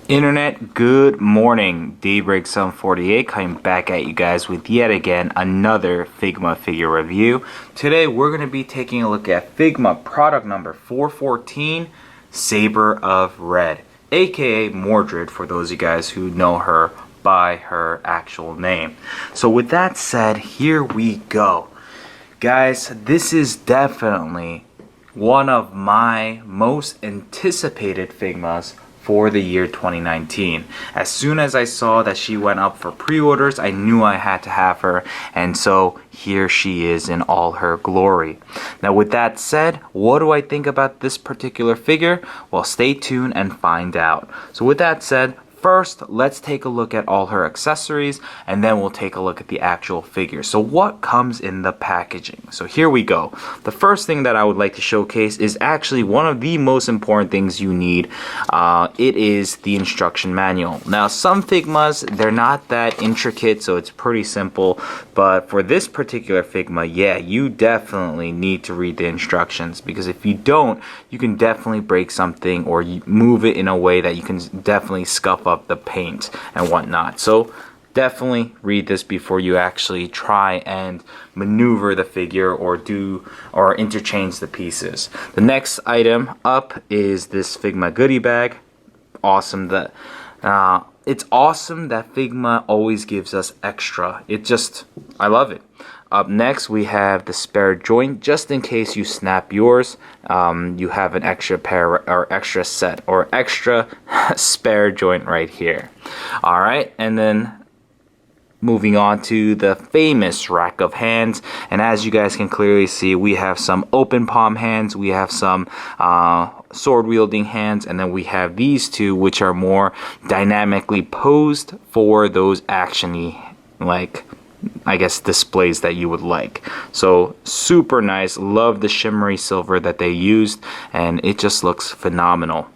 Internet, good morning. Daybreak 748 coming back at you guys with yet again another Figma figure review. Today we're going to be taking a look at Figma product number 414, Saber of Red, aka Mordred for those of you guys who know her by her actual name. So with that said, here we go. Guys, this is definitely one of my most anticipated Figmas for the year 2019. As soon as I saw that she went up for pre-orders, I knew I had to have her, and so here she is in all her glory. Now with that said, what do I think about this particular figure? Well, stay tuned and find out. So with that said, first, let's take a look at all her accessories, and then we'll take a look at the actual figure. So what comes in the packaging? So here we go. The first thing that I would like to showcase is actually one of the most important things you need. It is the instruction manual. Now, some Figmas, they're not that intricate, so it's pretty simple. But for this particular Figma, yeah, you definitely need to read the instructions, because if you don't, you can definitely break something or move it in a way that you can definitely scuff up the paint and whatnot. So definitely read this before you actually try and maneuver the figure or interchange the pieces. The next item up is this Figma goodie bag. Awesome that it's awesome that Figma always gives us extra. I love it. Up next, we have the spare joint, just in case you snap yours. You have an extra pair or extra set or extra spare joint right here. All right, and then moving on to the famous rack of hands, and as you guys can clearly see, we have some open palm hands, we have some sword wielding hands, and then we have these two which are more dynamically posed for those actiony, like, I guess, displays that you would like. So super nice. Love the shimmery silver that they used, and it just looks phenomenal.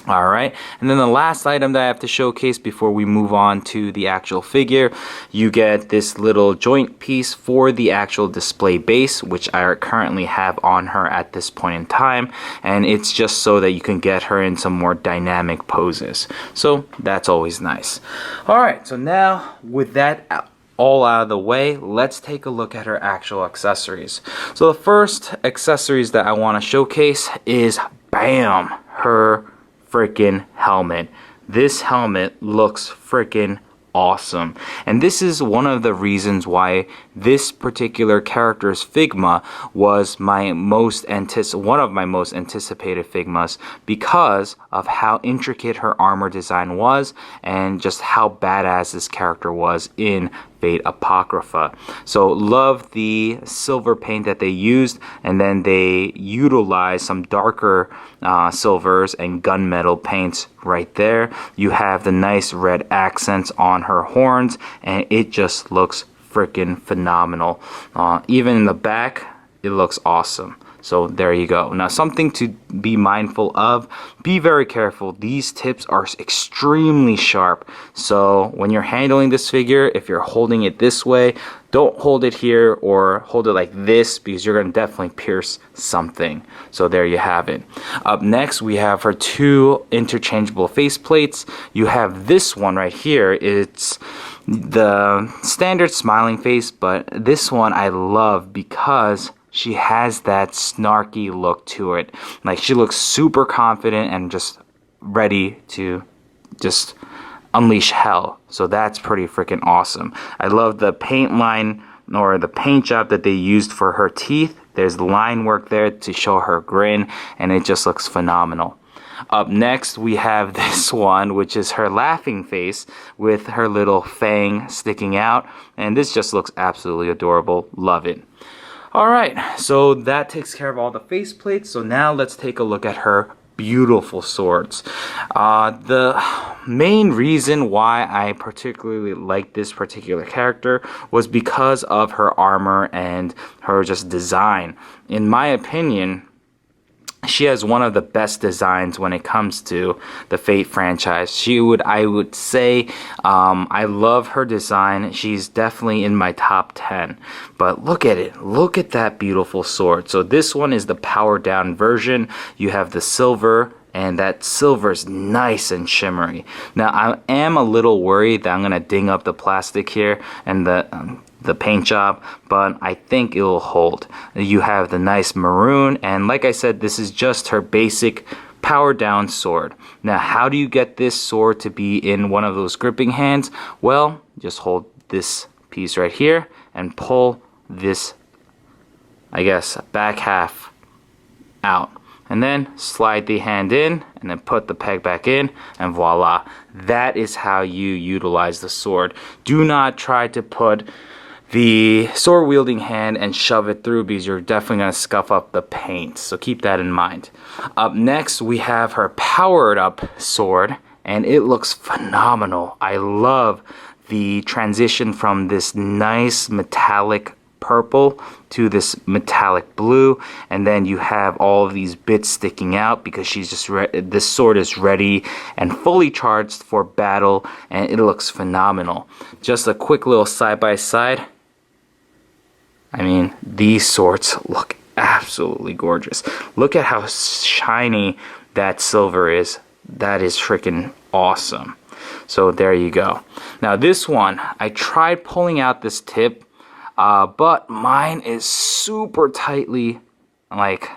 All right, and then the last item that I have to showcase before we move on to the actual figure, you get this little joint piece for the actual display base, which I currently have on her at this point in time, and it's just so that you can get her in some more dynamic poses. So that's always nice. All right, so now with that all out of the way, let's take a look at her actual accessories. So the first accessories that I want to showcase is, bam, her freaking helmet. This helmet looks freaking awesome, and this is one of the reasons why this particular character's Figma was one of my most anticipated Figmas, because of how intricate her armor design was and just how badass this character was in Fate Apocrypha. So love the silver paint that they used, and then they utilized some darker silvers and gunmetal paints right there. You have the nice red accents on her horns, and it just looks freaking phenomenal. Even in the back, it looks awesome. So there you go. Now, something to be mindful of, be very careful. These tips are extremely sharp. So when you're handling this figure, if you're holding it this way, don't hold it here or hold it like this, because you're going to definitely pierce something. So there you have it. Up next, we have her two interchangeable face plates. You have this one right here. It's the standard smiling face, but this one I love because she has that snarky look to it. Like, she looks super confident and just ready to just unleash hell. So that's pretty freaking awesome. I love the paint line or the paint job that they used for her teeth. There's line work there to show her grin, and it just looks phenomenal. Up next, we have this one, which is her laughing face with her little fang sticking out, and this just looks absolutely adorable. Love it. Alright, so that takes care of all the faceplates. So now let's take a look at her beautiful swords. The main reason why I particularly like this particular character was because of her armor and her just design. In my opinion, she has one of the best designs when it comes to the Fate franchise. I would say, I love her design. She's definitely in my top 10. But look at it. Look at that beautiful sword. So this one is the powered down version. You have the silver and that silver is nice and shimmery. Now I am a little worried that I'm gonna ding up the plastic here and the paint job, but I think it will hold. You have the nice maroon, and like I said, this is just her basic power down sword. Now how do you get this sword to be in one of those gripping hands? Well, just hold this piece right here and pull this, I guess, back half out, and then slide the hand in and then put the peg back in, and voila, that is how you utilize the sword. Do not try to put the sword wielding hand and shove it through, because you're definitely going to scuff up the paint, so keep that in mind. Up next we have her powered up sword, and it looks phenomenal. I love the transition from this nice metallic purple to this metallic blue, and then you have all of these bits sticking out because she's just this sword is ready and fully charged for battle, and it looks phenomenal. Just a quick little side by side. I mean, these swords look absolutely gorgeous. Look at how shiny that silver is. That is freaking awesome. So there you go. Now this one, I tried pulling out this tip, but mine is super tightly like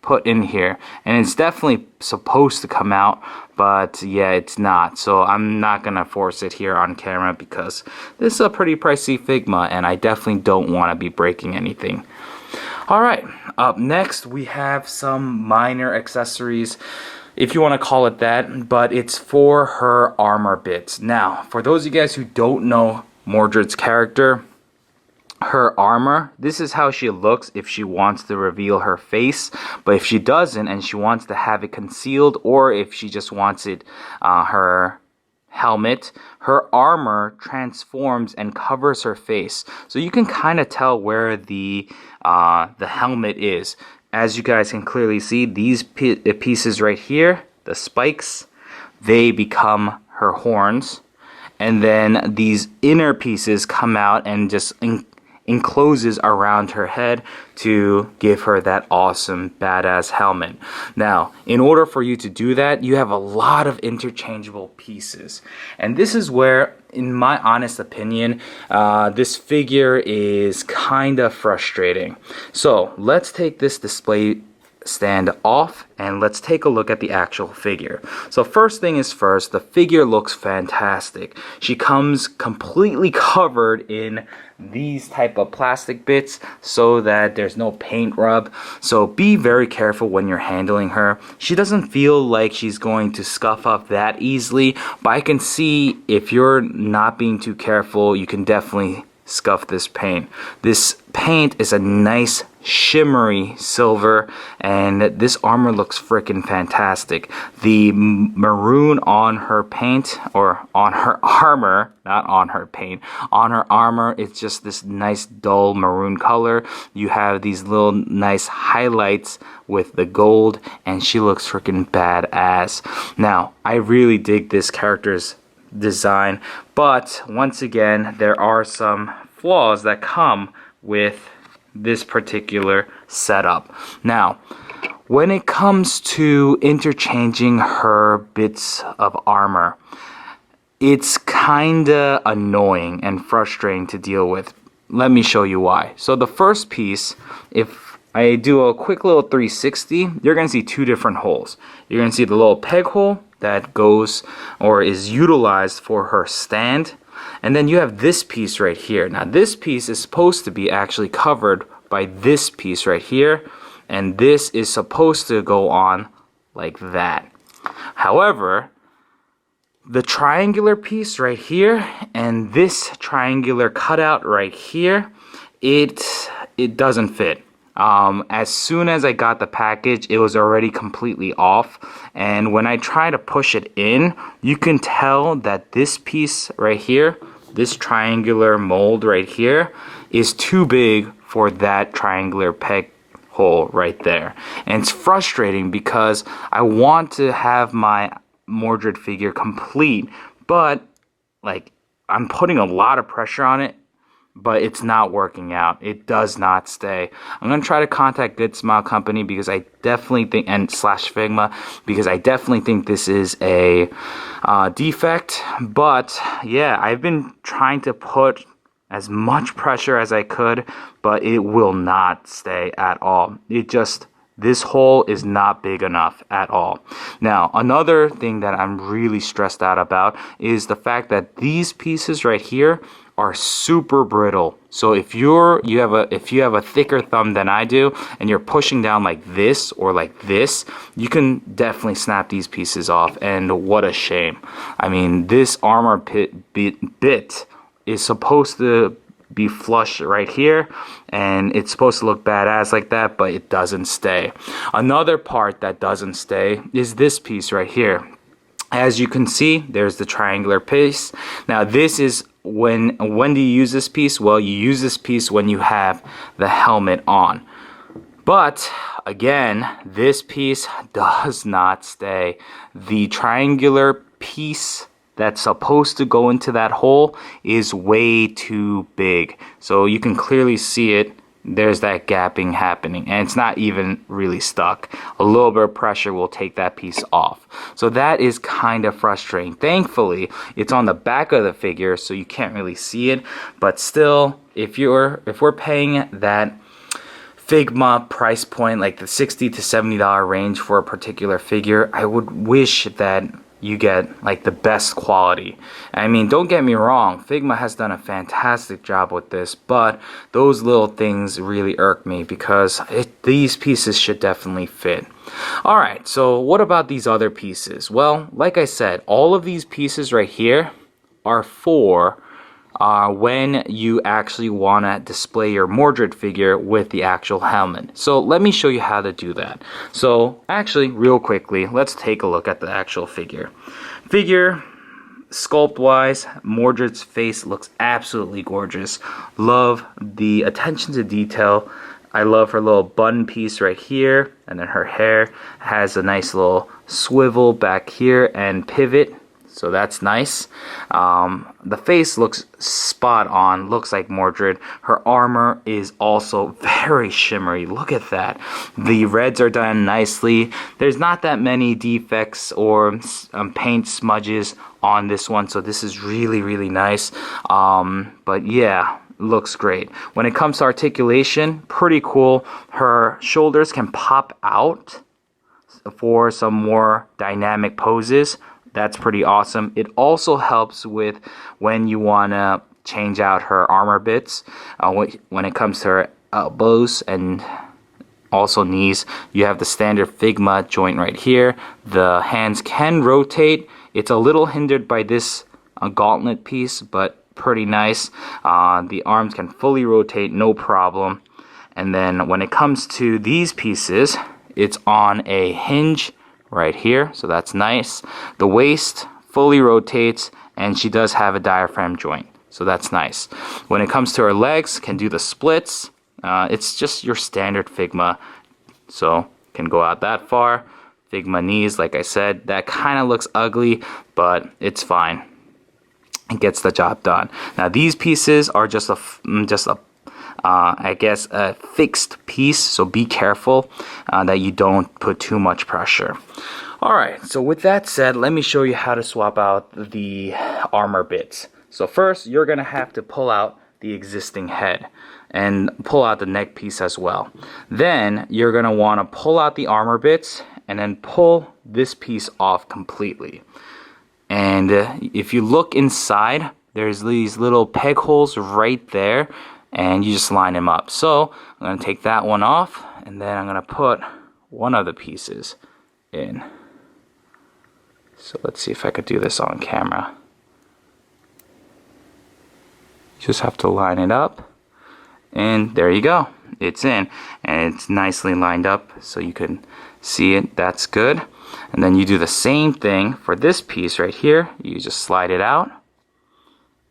put in here, and it's definitely supposed to come out, but yeah, it's not. So I'm not gonna force it here on camera because this is a pretty pricey Figma, and I definitely don't want to be breaking anything. Alright, up next we have some minor accessories, if you want to call it that, but it's for her armor bits. Now, for those of you guys who don't know Mordred's character, her armor, this is how she looks if she wants to reveal her face, but if she doesn't and she wants to have it concealed, or if she just wants it, her helmet, her armor transforms and covers her face, so you can kind of tell where the helmet is. As you guys can clearly see, these pieces right here, the spikes, they become her horns, and then these inner pieces come out and just encloses around her head to give her that awesome badass helmet. Now, in order for you to do that, you have a lot of interchangeable pieces, and this is where, in my honest opinion, this figure is kind of frustrating. So let's take this display stand off and let's take a look at the actual figure. So first thing is first, the figure looks fantastic. She comes completely covered in these type of plastic bits so that there's no paint rub, so be very careful when you're handling her. She doesn't feel like she's going to scuff up that easily, but I can see if you're not being too careful, you can definitely scuff this paint. This paint is a nice shimmery silver, and this armor looks freaking fantastic. The maroon on her paint, or on her armor, not on her paint, on her armor, it's just this nice dull maroon color. You have these little nice highlights with the gold, and she looks freaking badass. Now, I really dig this character's design, but once again, there are some flaws that come with this particular setup. Now, when it comes to interchanging her bits of armor, it's kinda annoying and frustrating to deal with. Let me show you why. So the first piece, if I do a quick little 360, you're gonna see two different holes. You're gonna see the little peg hole that goes or is utilized for her stand, and then you have this piece right here. Now this piece is supposed to be actually covered by this piece right here, and this is supposed to go on like that. However, the triangular piece right here and this triangular cutout right here, it doesn't fit. As soon as I got the package, it was already completely off, and when I try to push it in, you can tell that this piece right here, this triangular mold right here, is too big for that triangular peg hole right there. And it's frustrating because I want to have my Mordred figure complete, but like I'm putting a lot of pressure on it, but it's not working out. It does not stay. I'm gonna try to contact Good Smile Company because I definitely think, and slash Figma, because I definitely think this is a defect. But yeah, I've been trying to put as much pressure as I could, but it will not stay at all. This hole is not big enough at all. Now, another thing that I'm really stressed out about is the fact that these pieces right here are super brittle. So if you have a thicker thumb than I do and you're pushing down like this or like this, you can definitely snap these pieces off, and what a shame. I mean, this armor bit is supposed to be flush right here, and it's supposed to look badass like that, but it doesn't stay. Another part that doesn't stay is this piece right here. As you can see, there's the triangular piece. Now this is when do you use this piece? Well, you use this piece when you have the helmet on. But again, this piece does not stay. The triangular piece that's supposed to go into that hole is way too big. So you can clearly see it. There's that gapping happening, and it's not even really stuck. A little bit of pressure will take that piece off. So that is kind of frustrating. Thankfully, it's on the back of the figure, so you can't really see it. But still, if we're paying that Figma price point, like the $60 to $70 range for a particular figure, I would wish that you get like the best quality. I mean, don't get me wrong, Figma has done a fantastic job with this, but those little things really irk me because these pieces should definitely fit. Alright, so what about these other pieces? Well, like I said, all of these pieces right here are for when you actually want to display your Mordred figure with the actual helmet. So let me show you how to do that. So actually, real quickly, let's take a look at the actual figure. Sculpt wise, Mordred's face looks absolutely gorgeous. Love the attention to detail. I love her little bun piece right here, and then her hair has a nice little swivel back here and pivot. So that's nice. The face looks spot on, looks like Mordred. Her armor is also very shimmery. Look at that. The reds are done nicely. There's not that many defects or paint smudges on this one, so this is really, really nice. But yeah, looks great. When it comes to articulation, pretty cool. Her shoulders can pop out for some more dynamic poses. That's pretty awesome. It also helps with when you want to change out her armor bits. When it comes to her elbows and also knees, you have the standard Figma joint right here. The hands can rotate. It's a little hindered by this gauntlet piece, but pretty nice. The arms can fully rotate, no problem. And then when it comes to these pieces, it's on a hinge right here, so that's nice. The waist fully rotates, and she does have a diaphragm joint, so that's nice. When it comes to her legs, can do the splits. It's just your standard Figma, so can go out that far. Figma knees, like I said, that kind of looks ugly, but it's fine. It gets the job done. Now these pieces are just a fixed piece, so be careful that you don't put too much pressure. Alright, so with that said, let me show you how to swap out the armor bits. So first, you're going to have to pull out the existing head and pull out the neck piece as well. Then you're going to want to pull out the armor bits and then pull this piece off completely. And if you look inside, there's these little peg holes right there, and you just line them up. So I'm going to take that one off, and then I'm going to put one of the pieces in. So let's see if I could do this on camera. You just have to line it up, and there you go. It's in, and it's nicely lined up so you can see it. That's good. And then you do the same thing for this piece right here. You just slide it out,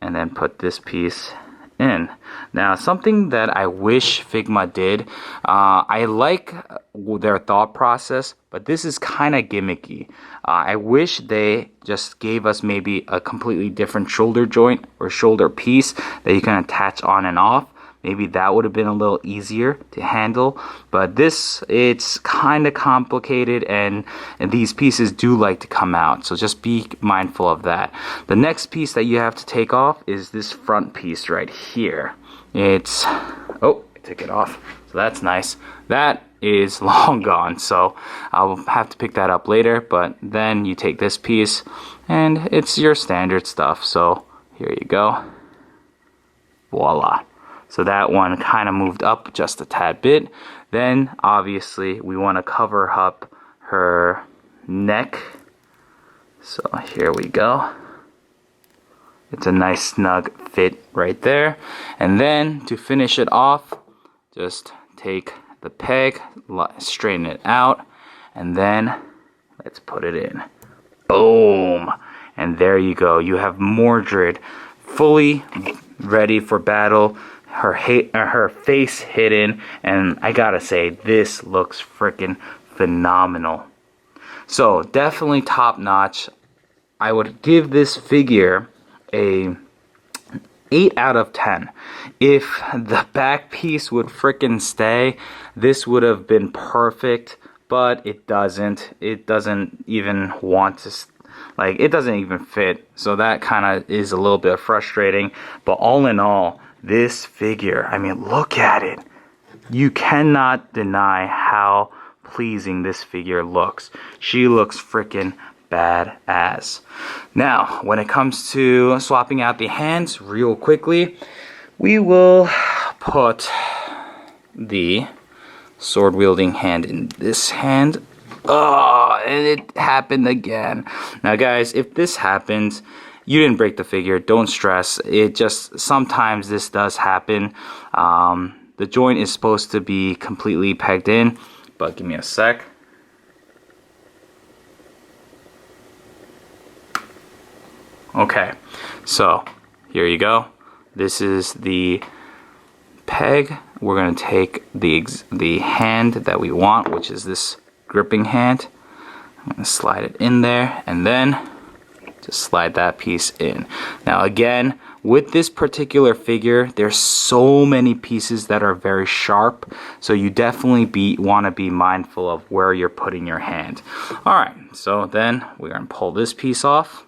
and then put this piece in. Now, something that I wish Figma did, I like their thought process, but this is kind of gimmicky. I wish they just gave us maybe a completely different shoulder joint or shoulder piece that you can attach on and off. Maybe that would have been a little easier to handle, but this, it's kind of complicated, and these pieces do like to come out, so just be mindful of that. The next piece that you have to take off is this front piece right here. It's, oh, I took it off, so that's nice. That is long gone, so I'll have to pick that up later, but then you take this piece, and it's your standard stuff, so here you go. Voila. So that one kind of moved up just a tad bit. Then obviously we want to cover up her neck. So here we go. It's a nice snug fit right there. And then to finish it off, just take the peg, straighten it out, and then let's put it in. Boom! And there you go. You have Mordred fully ready for battle. Her face hidden, and I gotta say, this looks freaking phenomenal. So definitely top notch. I would give this figure a 8 out of 10. If the back piece would freaking stay, this would have been perfect, but it doesn't. It doesn't even want to, like, it doesn't even fit. So that kind of is a little bit frustrating, but all in all, this figure, I mean, look at it. You cannot deny how pleasing this figure looks. She looks freaking badass. Now, when it comes to swapping out the hands, real quickly, we will put the sword-wielding hand in this hand. Oh, and it happened again. Now, guys, if this happens, you didn't break the figure, don't stress. It just, sometimes this does happen. The joint is supposed to be completely pegged in, but give me a sec. Okay, so here you go. This is the peg. We're gonna take the hand that we want, which is this gripping hand. I'm gonna slide it in there, and then just slide that piece in. Now again, with this particular figure, there's so many pieces that are very sharp, so you definitely want to be mindful of where you're putting your hand. Alright, so then we're going to pull this piece off.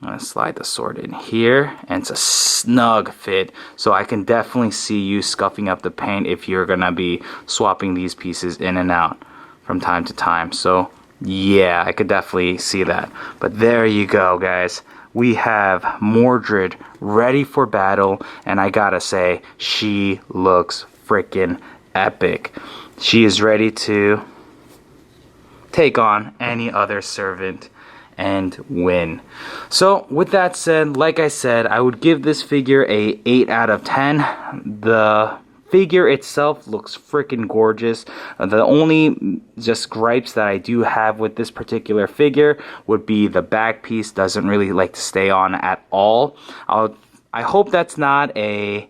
I'm going to slide the sword in here, and it's a snug fit, so I can definitely see you scuffing up the paint if you're going to be swapping these pieces in and out from time to time. So yeah, I could definitely see that. But there you go, guys. We have Mordred ready for battle, and I gotta say, she looks freaking epic. She is ready to take on any other servant and win. So with that said, like I said, I would give this figure a 8 out of 10. The figure itself looks freaking gorgeous. The only just gripes that I do have with this particular figure would be the back piece doesn't really like to stay on at all. I hope that's not a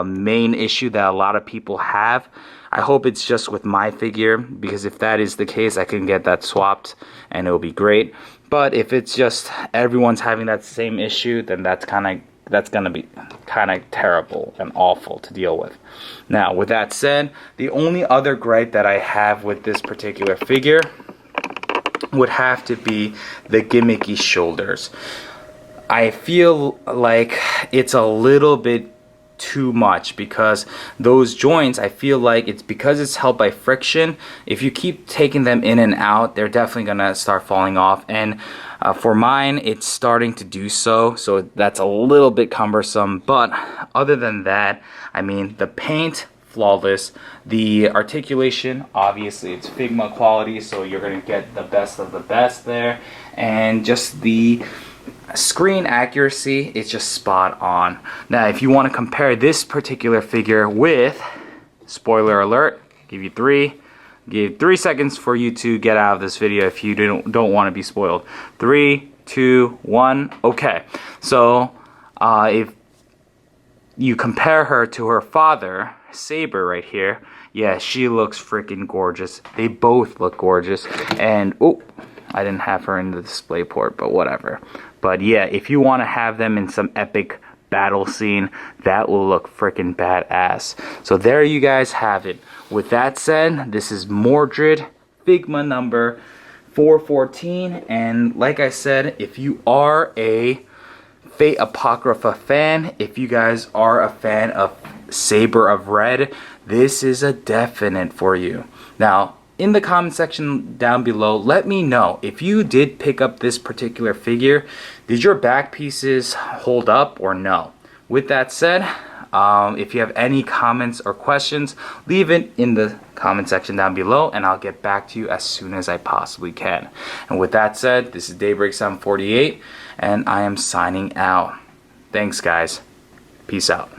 main issue that a lot of people have. I hope it's just with my figure, because if that is the case, I can get that swapped and it'll be great. But if it's just everyone's having that same issue, then that's gonna be kind of terrible and awful to deal with. Now, with that said, the only other gripe that I have with this particular figure would have to be the gimmicky shoulders. I feel like it's a little bit too much, because those joints, I feel like it's because it's held by friction. If you keep taking them in and out, they're definitely gonna start falling off, and for mine it's starting to do so, so that's a little bit cumbersome. But other than that, I mean, the paint, flawless. The articulation, obviously it's Figma quality, so you're gonna get the best of the best there, and just the screen accuracy is just spot on. Now, if you want to compare this particular figure with, spoiler alert, give 3 seconds for you to get out of this video if you don't want to be spoiled. 3, 2, 1. Okay, so if you compare her to her father, Saber, right here. Yeah, she looks freaking gorgeous. They both look gorgeous. And, oh, I didn't have her in the display port, but whatever. But yeah, if you want to have them in some epic battle scene, that will look freaking badass. So there you guys have it. With that said, this is Mordred Figma number 414. And like I said, if you are a Fate Apocrypha fan, if you guys are a fan of Saber of Red, this is a definite for you. Now, in the comment section down below, let me know if you did pick up this particular figure. Did your back pieces hold up or no? With that said, if you have any comments or questions, leave it in the comment section down below and I'll get back to you as soon as I possibly can. And with that said, this is Daybreak748 and I am signing out. Thanks guys. Peace out.